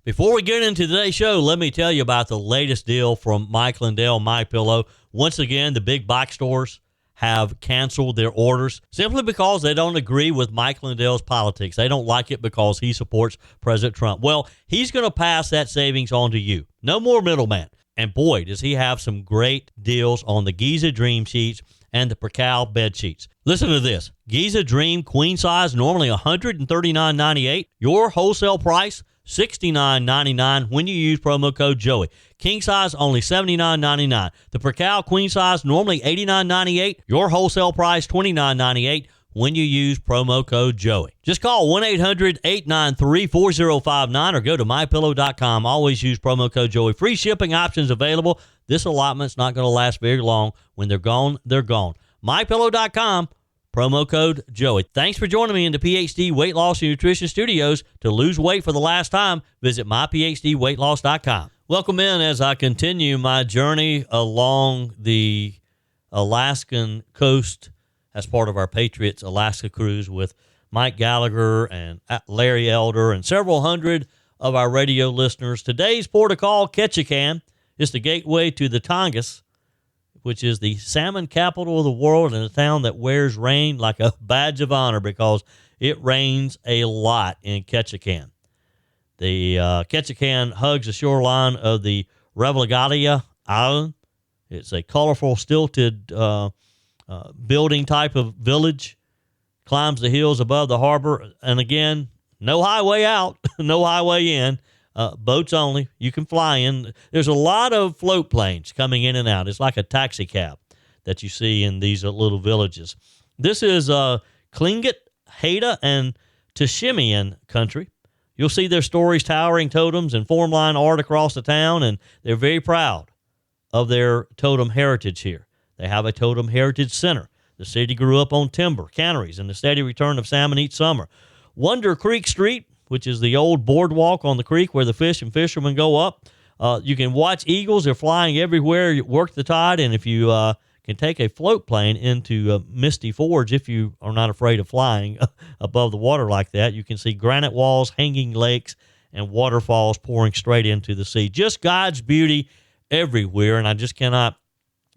Before we get into today's show, let me tell you about the latest deal from Mike Lindell, MyPillow. Once again, the big box stores have canceled their orders simply because they don't agree with Mike Lindell's politics. They don't like it because he supports President Trump. Well, he's going to pass that savings on to you. No more middleman. And boy, does he have some great deals on the Giza Dream sheets and the Percal bed sheets. Listen to this. Giza Dream queen size, normally $139.98. Your wholesale price, $69.99 when you use promo code Joey. King size, only $79.99. The Percal queen size, normally $89.98. Your wholesale price, $29.98 when you use promo code Joey. Just call 1-800-893-4059 or go to mypillow.com. Always use promo code Joey. Free shipping options available. This allotment's not going to last very long. When they're gone, they're gone. mypillow.com. Promo code Joey. Thanks for joining me in the PhD Weight Loss and Nutrition Studios. To lose weight for the last time, visit myphdweightloss.com. Welcome in as I continue my journey along the Alaskan coast as part of our Patriots Alaska cruise with Mike Gallagher and Larry Elder and several hundred of our radio listeners. Today's port of call, Ketchikan, is the gateway to the Tongass, which is the salmon capital of the world and a town that wears rain like a badge of honor because it rains a lot in Ketchikan. The Ketchikan hugs the shoreline of the Revelgalia Island. It's a colorful, stilted building type of village, climbs the hills above the harbor, and again, no highway out, no highway in. Boats only. You can fly in. There's a lot of float planes coming in and out. It's like a taxi cab that you see in these little villages. This is Tlingit, Haida, and Tsimshian country. You'll see their stories, towering totems, and formline art across the town, and they're very proud of their totem heritage here. They have a totem heritage center. The city grew up on timber, canneries, and the steady return of salmon each summer. Wonder Creek Street, which is the old boardwalk on the creek where the fish and fishermen go up. You can watch eagles. They're flying everywhere. You work the tide, and if you can take a float plane into Misty Fjords, if you are not afraid of flying above the water like that, you can see granite walls, hanging lakes, and waterfalls pouring straight into the sea. Just God's beauty everywhere, and I just cannot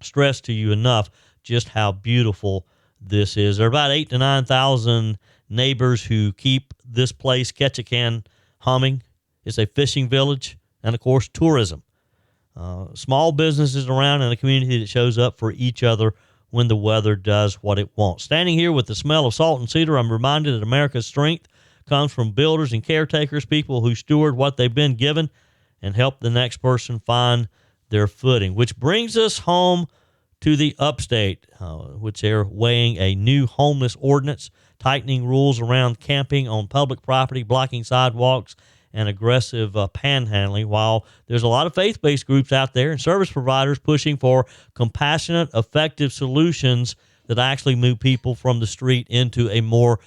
stress to you enough just how beautiful this is. There are about 8,000 to 9,000 neighbors who keep this place, Ketchikan, humming. It's a fishing village and, of course, tourism. Small businesses around and a community that shows up for each other when the weather does what it wants. Standing here with the smell of salt and cedar, I'm reminded that America's strength comes from builders and caretakers, people who steward what they've been given and help the next person find their footing, which brings us home to the upstate, which they're weighing a new homeless ordinance, tightening rules around camping on public property, blocking sidewalks, and aggressive panhandling, while there's a lot of faith-based groups out there and service providers pushing for compassionate, effective solutions that actually move people from the street into a more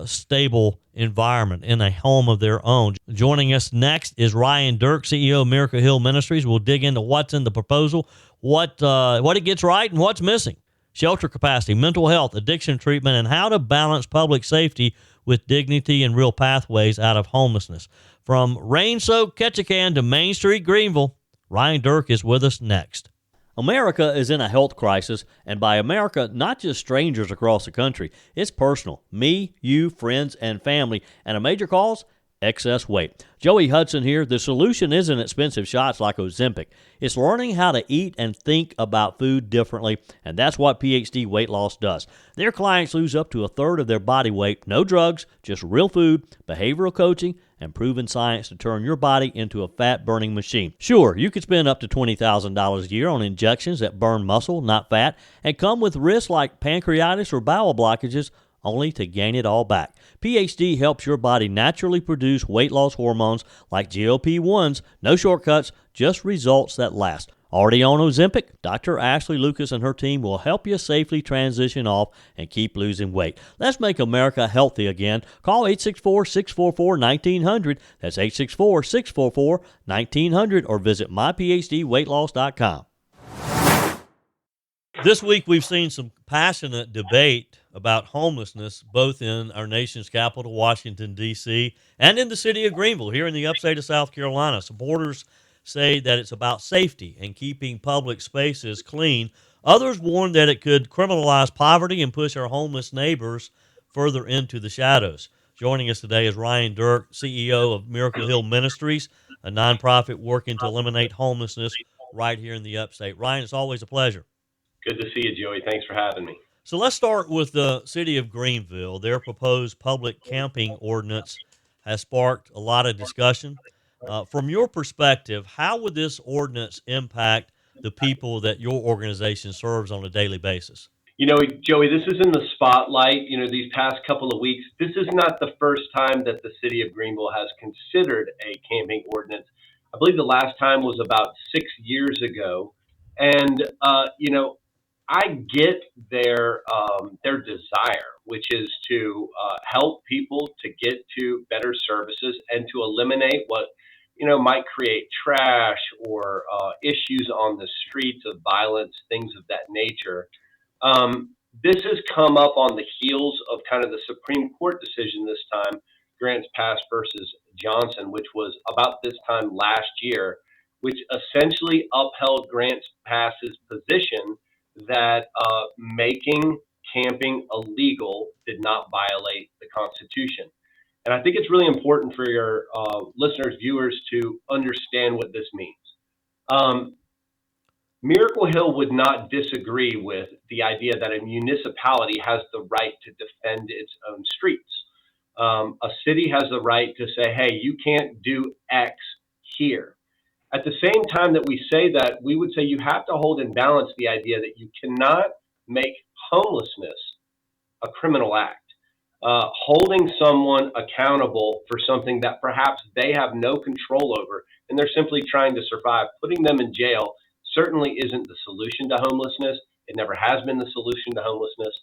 stable environment in a home of their own. Joining us next is Ryan Duerk, CEO of Miracle Hill Ministries. We'll dig into what's in the proposal, what it gets right and what's missing, shelter capacity, mental health, addiction treatment, and how to balance public safety with dignity and real pathways out of homelessness. From rain-soaked Ketchikan to Main Street, Greenville, Ryan Duerk is with us next. America is in a health crisis, and by America, not just strangers across the country. It's personal. Me, you, friends, and family. And a major cause? Excess weight. Joey Hudson here. The solution isn't expensive shots like Ozempic. It's learning how to eat and think about food differently, and that's what PhD Weight Loss does. Their clients lose up to a third of their body weight. No drugs, just real food, behavioral coaching, and proven science to turn your body into a fat-burning machine. Sure, you could spend up to $20,000 a year on injections that burn muscle, not fat, and come with risks like pancreatitis or bowel blockages, only to gain it all back. PhD helps your body naturally produce weight loss hormones like GLP-1s. No shortcuts, just results that last. Already on Ozempic? Dr. Ashley Lucas and her team will help you safely transition off and keep losing weight. Let's make America healthy again. Call 864-644-1900. That's 864-644-1900 or visit myphdweightloss.com. This week we've seen some passionate debate about homelessness, both in our nation's capital, Washington, D.C., and in the city of Greenville, here in the upstate of South Carolina. Supporters say that it's about safety and keeping public spaces clean. Others warn that it could criminalize poverty and push our homeless neighbors further into the shadows. Joining us today is Ryan Duerk, CEO of Miracle Hill Ministries, a nonprofit working to eliminate homelessness right here in the upstate. Ryan, it's always a pleasure. Good to see you, Joey. Thanks for having me. So let's start with the city of Greenville. Their proposed public camping ordinance has sparked a lot of discussion. From your perspective, how would this ordinance impact the people that your organization serves on a daily basis? Joey, this is in the spotlight. These past couple of weeks, this is not the first time that the city of Greenville has considered a camping ordinance. I believe the last time was about 6 years ago. And, I get their desire, which is to help people to get to better services and to eliminate what might create trash or issues on the streets of violence, things of that nature. This has come up on the heels of kind of the Supreme Court decision this time, Grants Pass versus Johnson, which was about this time last year, which essentially upheld Grants Pass's position that making camping illegal did not violate the Constitution. And I think it's really important for your listeners, viewers, to understand what this means. Um, Miracle Hill would not disagree with the idea that a municipality has the right to defend its own streets. A city has the right to say, hey, you can't do X here. At the same time that we say that, we would say you have to hold in balance the idea that you cannot make homelessness a criminal act. Holding someone accountable for something that perhaps they have no control over and they're simply trying to survive, putting them in jail certainly isn't the solution to homelessness. It never has been the solution to homelessness.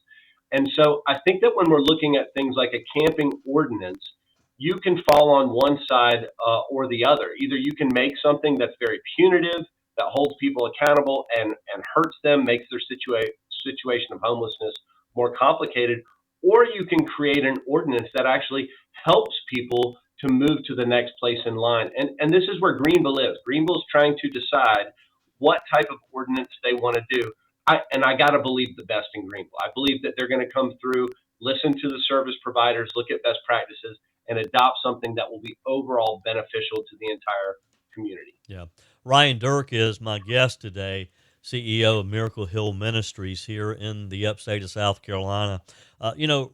And so I think that when we're looking at things like a camping ordinance, you can fall on one side or the other. Either you can make something that's very punitive, that holds people accountable and hurts them, makes their situation of homelessness more complicated, or you can create an ordinance that actually helps people to move to the next place in line. And this is where Greenville is. Greenville is trying to decide what type of ordinance they want to do. I got to believe the best in Greenville. I believe that they're going to come through, listen to the service providers, look at best practices, and adopt something that will be overall beneficial to the entire community. Yeah. Ryan Duerk is my guest today, CEO of Miracle Hill Ministries here in the upstate of South Carolina.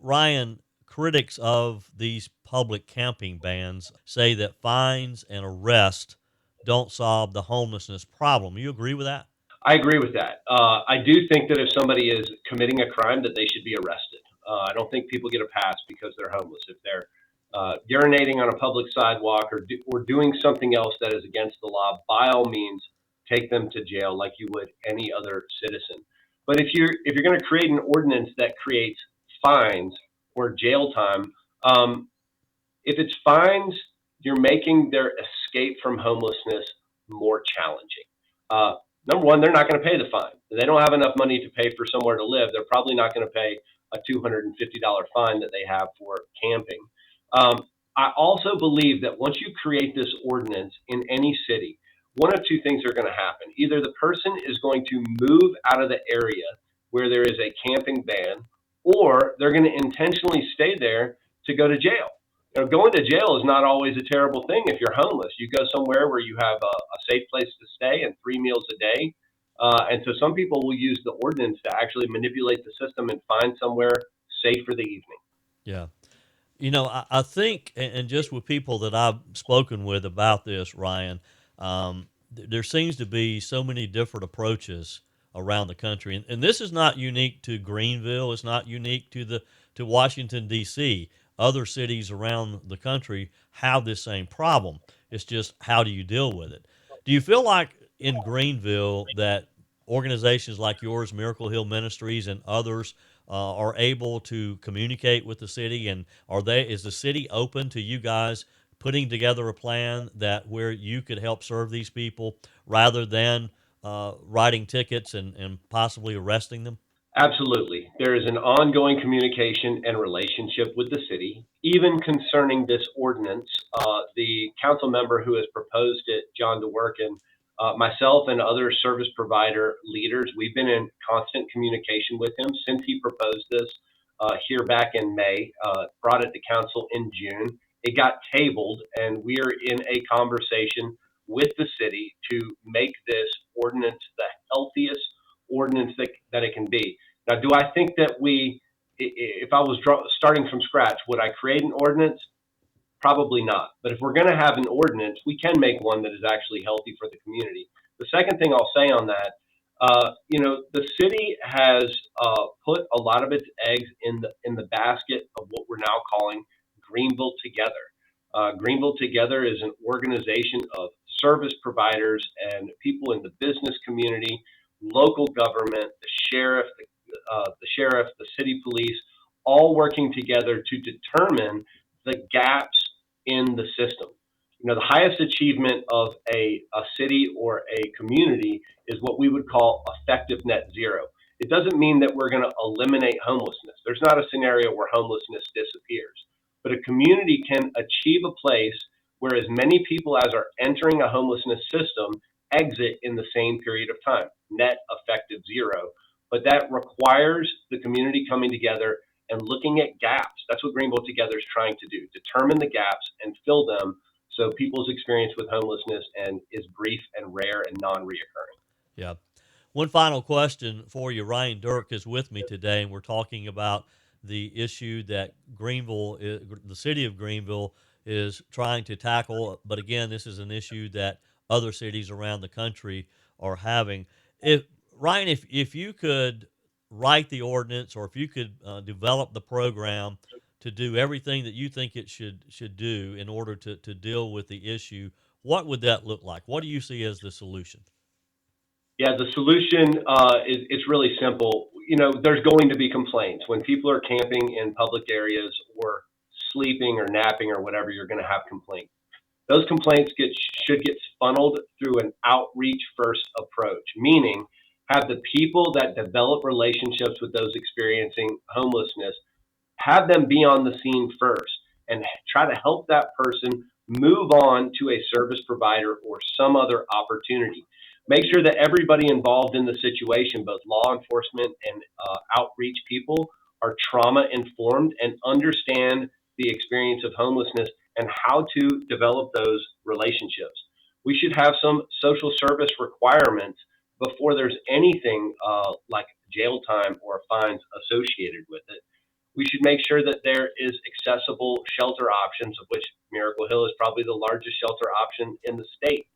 Ryan, critics of these public camping bans say that fines and arrest don't solve the homelessness problem. You agree with that? I agree with that. I do think that if somebody is committing a crime, that they should be arrested. I don't think people get a pass because they're homeless. If they're urinating on a public sidewalk or doing something else that is against the law, by all means, take them to jail like you would any other citizen. But if you're going to create an ordinance that creates fines or jail time, if it's fines, you're making their escape from homelessness more challenging. Number one, they're not going to pay the fine. They don't have enough money to pay for somewhere to live. They're probably not going to pay a $250 fine that they have for camping. I also believe that once you create this ordinance in any city, one of two things are going to happen. Either the person is going to move out of the area where there is a camping ban, or they're going to intentionally stay there to go to jail. Going to jail is not always a terrible thing if you're homeless. You go somewhere where you have a safe place to stay and 3 meals a day. And so some people will use the ordinance to actually manipulate the system and find somewhere safe for the evening. Yeah. I think, and just with people that I've spoken with about this, Ryan, there seems to be so many different approaches around the country, and this is not unique to Greenville. It's not unique to Washington D.C. Other cities around the country have this same problem. It's just how do you deal with it? Do you feel like in Greenville that organizations like yours, Miracle Hill Ministries, and others are able to communicate with the city, and is the city open to you guys putting together a plan that where you could help serve these people rather than writing tickets and possibly arresting them? Absolutely. There is an ongoing communication and relationship with the city, even concerning this ordinance. The council member who has proposed it, John Duerk, and myself and other service provider leaders, we've been in constant communication with him since he proposed this here back in May, brought it to council in June. It got tabled, and we're in a conversation with the city to make this ordinance the healthiest ordinance that it can be. Now, do I think that if I was starting from scratch, would I create an ordinance? Probably not. But if we're going to have an ordinance, we can make one that is actually healthy for the community. The second thing I'll say on that, the city has put a lot of its eggs in the basket of what we're now calling Greenville Together. Greenville Together is an organization of service providers and people in the business community, local government, the city police, all working together to determine the gaps in the system. The highest achievement of a city or a community is what we would call effective net zero. It doesn't mean that we're going to eliminate homelessness. There's not a scenario where homelessness disappears, but a community can achieve a place where as many people as are entering a homelessness system exit in the same period of time, net effective zero. But that requires the community coming together and looking at gaps. That's what Greenville Together is trying to do, determine the gaps and fill them so people's experience with homelessness is brief and rare and non-reoccurring. Yeah. One final question for you. Ryan Duerk is with me today, and we're talking about the issue that the city of Greenville is trying to tackle. But again, this is an issue that other cities around the country are having. Ryan, if you could write the ordinance, or if you could develop the program to do everything that you think it should do in order to deal with the issue, what would that look like? What do you see as the solution? Yeah, the solution it's really simple. There's going to be complaints when people are camping in public areas or sleeping or napping or whatever. You're going to have complaints. Those complaints should get funneled through an outreach first approach, meaning have the people that develop relationships with those experiencing homelessness, have them be on the scene first and try to help that person move on to a service provider or some other opportunity. Make sure that everybody involved in the situation, both law enforcement and outreach people, are trauma informed and understand the experience of homelessness and how to develop those relationships. We should have some social service requirements before there's anything like jail time or fines associated with it. We should make sure that there is accessible shelter options, of which Miracle Hill is probably the largest shelter option in the state.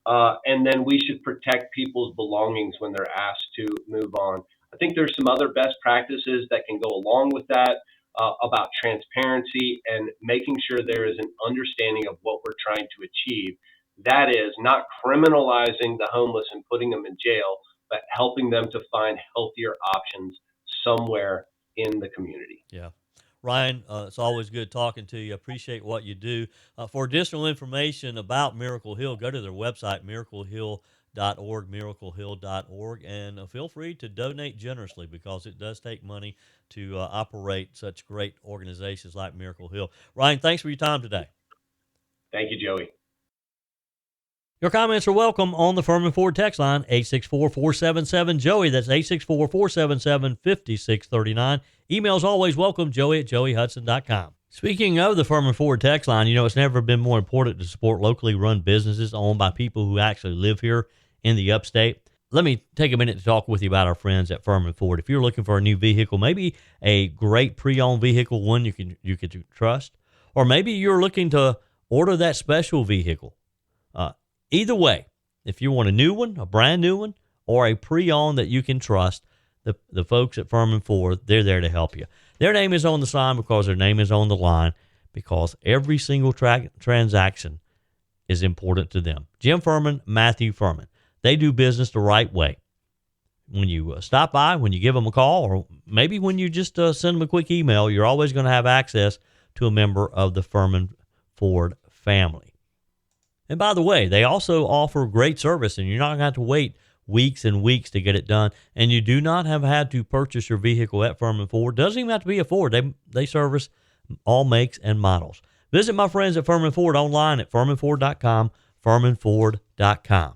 And then we should protect people's belongings when they're asked to move on. I think there's some other best practices that can go along with that about transparency and making sure there is an understanding of what we're trying to achieve. That is not criminalizing the homeless and putting them in jail, but helping them to find healthier options somewhere in the community. Yeah. Ryan, it's always good talking to you. Appreciate what you do. For additional information about Miracle Hill, go to their website, miraclehill.org, miraclehill.org, and feel free to donate generously because it does take money to operate such great organizations like Miracle Hill. Ryan, thanks for your time today. Thank you, Joey. Your comments are welcome on the Furman Ford text line, 864-477-JOEY. That's 864-477-5639. Emails always welcome, joey@joeyhudson.com. Speaking of the Furman Ford text line, it's never been more important to support locally run businesses owned by people who actually live here in the upstate. Let me take a minute to talk with you about our friends at Furman Ford. If you're looking for a new vehicle, maybe a great pre-owned vehicle, one you can trust, or maybe you're looking to order that special vehicle. Either way, if you want a new one, a brand new one, or a pre-owned that you can trust, the folks at Furman Ford, they're there to help you. Their name is on the sign because their name is on the line, because every single transaction is important to them. Jim Furman, Matthew Furman. They do business the right way. When you stop by, when you give them a call, or maybe when you just send them a quick email, you're always going to have access to a member of the Furman Ford family. And by the way, they also offer great service, and you're not going to have to wait weeks and weeks to get it done. And you do not have had to purchase your vehicle at Furman Ford. Doesn't even have to be a Ford. They service all makes and models. Visit my friends at Furman Ford online at furmanford.com, furmanford.com.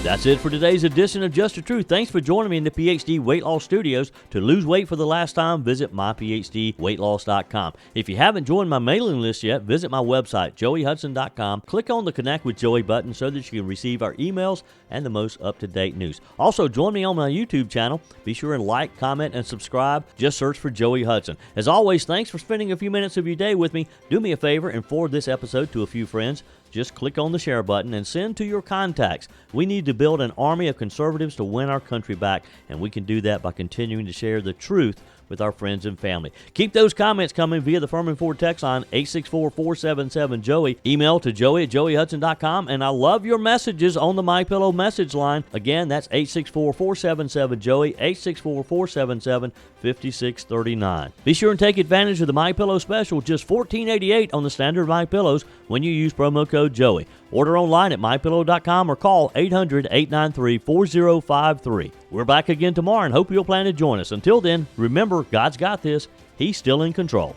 That's it for today's edition of Just the Truth. Thanks for joining me in the PhD Weight Loss Studios. To lose weight for the last time, visit myphdweightloss.com. If you haven't joined my mailing list yet, visit my website, joeyhudson.com. Click on the Connect with Joey button so that you can receive our emails and the most up-to-date news. Also, join me on my YouTube channel. Be sure and like, comment, and subscribe. Just search for Joey Hudson. As always, thanks for spending a few minutes of your day with me. Do me a favor and forward this episode to a few friends. Just click on the share button and send to your contacts. We need to build an army of conservatives to win our country back, and we can do that by continuing to share the truth with our friends and family. Keep those comments coming via the Furman Ford text line 864-477-JOEY. Email to joey@joeyhudson.com, and I love your messages on the MyPillow message line. Again, that's 864-477-JOEY, 864-477-5639. Be sure and take advantage of the MyPillow special, just $14.88 on the standard MyPillows when you use promo code Joey. Order online at mypillow.com or call 800-893-4053. We're back again tomorrow and hope you'll plan to join us. Until then, remember, God's got this. He's still in control.